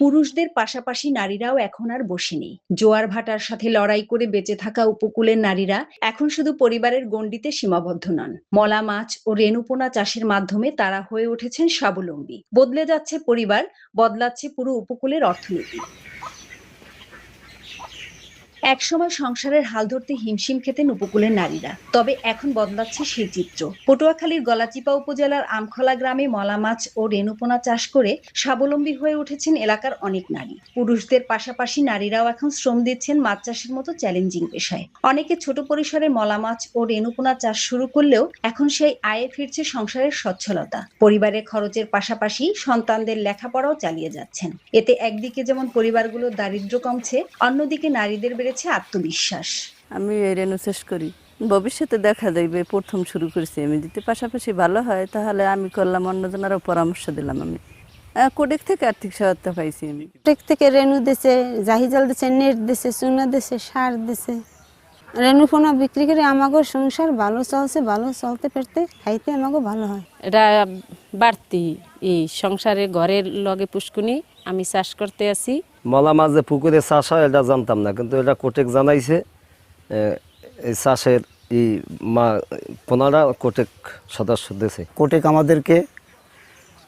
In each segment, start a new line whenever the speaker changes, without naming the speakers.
পুরুষদের পাশাপাশি নারীরাও এখন আর বসে নেই। জোয়ার ভাটার সাথে লড়াই করে বেঁচে থাকা উপকূলের নারীরা এখন শুধু পরিবারের গণ্ডিতে সীমাবদ্ধ নন। মলা মাছ ও রেণুপোনা চাষের মাধ্যমে তারা হয়ে উঠেছেন স্বাবলম্বী। বদলে যাচ্ছে পরিবার, বদলাচ্ছে পুরো উপকূলের অর্থনীতি। একসময় সংসারের হাল ধরতে হিমশিম খেতেন উপকূলের নারীরা, তবে এখন বদলাচ্ছে সেই চিত্র। পটুয়াখালীর গলাচিপা উপজেলার আমখলা গ্রামে মলা মাছ ও রেণুপোনা চাষ করে স্বাবলম্বী হয়ে উঠেছেন এলাকার অনেক নারী। পুরুষদের পাশাপাশি নারীরাও এখন শ্রম দিচ্ছেন মাছ চাষের মতো চ্যালেঞ্জিং পেশায়। অনেকে ছোট পরিসরে মলা মাছ ও রেণুপোনা চাষ শুরু করলেও এখন সেই আয়ে ফিরছে সংসারের সচ্ছলতা। পরিবারের খরচের পাশাপাশি সন্তানদের লেখাপড়াও চালিয়ে যাচ্ছেন। এতে একদিকে যেমন পরিবারগুলোর দারিদ্র্য কমছে, অন্যদিকে নারীদের বেড়েছে আত্মবিশ্বাস।
আমি রেণু চাষ করি, ভবিষ্যতে দেখা যাবে। প্রথম শুরু করেছি আমি, যদি পাশাপাশি ভালো হয় তাহলে আমি করলাম, অন্যজনেরও পরামর্শ দিলাম। আমি কোডেক থেকে আর্থিক সহায়তা পাইছি। আমি
কোডেক থেকে রেণু দিছে, জাহিজাল দিছে, নেট দিছে, চুনা দিছে, সার দিছে। রেণু পোনা বিক্রি করে আমাকে সংসার ভালো চলছে, ভালো চলতে ফেরতে খাইতে আমাকে ভালো হয়।
এটা বাড়তি এই সংসারে ঘরের লগে পুষ্কুনি আমি চাষ করতে আছি।
মলা মাছ যে পুকুরে চাষ হয় এটা জানতাম না, কিন্তু এটা কোটেক জানাইছে। এই চাষের এই পোনারা কোটেক সদস্য দিয়েছে।
কোটেক আমাদেরকে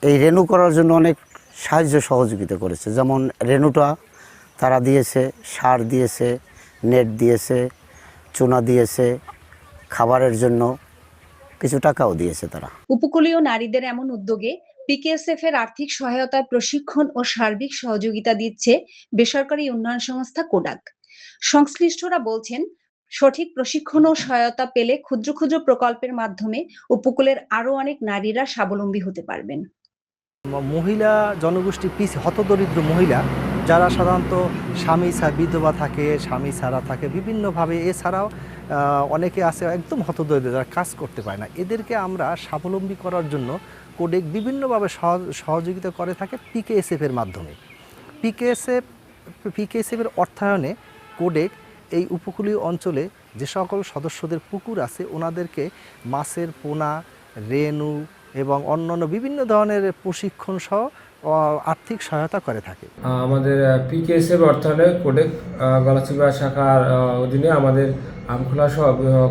এই রেণু করার জন্য অনেক সাহায্য সহযোগিতা করেছে। যেমন রেণুটা তারা দিয়েছে, সার দিয়েছে, নেট দিয়েছে, চুনা দিয়েছে, খাবারের জন্য কিছু টাকাও দিয়েছে তারা।
উপকূলীয় নারীদের এমন উদ্যোগে পিকেএসএফ এর আর্থিক সহায়তায় প্রশিক্ষণ ও সার্বিক সহযোগিতা দিচ্ছে বেসরকারি উন্নয়ন সংস্থা কোডাক। সংশ্লিষ্টরা বলছেন, সঠিক প্রশিক্ষণ ও সহায়তা পেলে ক্ষুদ্র ক্ষুদ্র প্রকল্পের মাধ্যমে উপকূলের আরো অনেক নারীরা স্বাবলম্বী হতে পারবেন।
মহিলা জনগোষ্ঠী হতদরিদ্র মহিলা যারা সাধারণত স্বামী বিধবা থাকে, স্বামী ছাড়া থাকে বিভিন্নভাবে, এছাড়াও অনেকে আছে একদম হতদরিদ্র যারা কাজ করতে পারে না। এদেরকে আমরা স্বাবলম্বী করার জন্য কোডেক বিভিন্নভাবে সহযোগিতা করে থাকে পিকেএসএফ এর মাধ্যমে। পিকেএসএফ এর অর্থায়নে কোডেক এই উপকূলীয় অঞ্চলে যে সকল সদস্যদের পুকুর আছে ওনাদেরকে মাছের পোনা, রেণু এবং অন্যান্য বিভিন্ন ধরনের প্রশিক্ষণ সহ আর্থিক সহায়তা করে থাকে।
আমাদের পিকেএসএফ অর্থায়নে কোডেক গলাচিপা শাখার অধীনে আমাদের আমখোলা সহ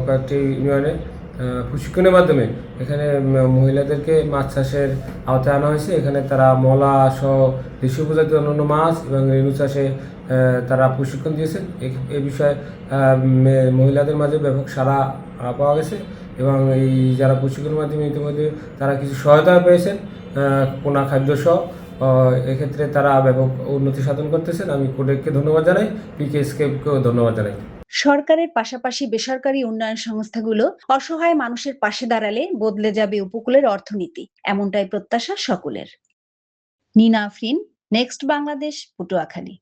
কয়েকটি ইউনিয়নে প্রশিক্ষণের মাধ্যমে এখানে মহিলাদেরকে মাছ চাষের আওতায় আনা হয়েছে। এখানে তারা মলা সহ দেশীয় প্রজাতির অন্যান্য মাছ এবং রেণু চাষে তারা প্রশিক্ষণ দিয়েছে। এ বিষয়ে মহিলাদের মাঝে ব্যাপক সাড়া পাওয়া গেছে এবং এই যারা প্রশিক্ষণের মাধ্যমে ইতিমধ্যে তারা কিছু সহায়তা পেয়েছেন, পোনা খাদ্য সহ। এক্ষেত্রে তারা ব্যাপক উন্নতি সাধন করতেছেন। আমি কোডেককে ধন্যবাদ জানাই, পিকেএসকেও ধন্যবাদ জানাই।
সরকারের পাশাপাশি বেসরকারি উন্নয়ন সংস্থাগুলো অসহায় মানুষের পাশে দাঁড়ালে বদলে যাবে উপকূলের অর্থনীতি, এমনটাই প্রত্যাশা সকলের। নীনা আফরিন, নেক্সট বাংলাদেশ, পটুয়াখালী।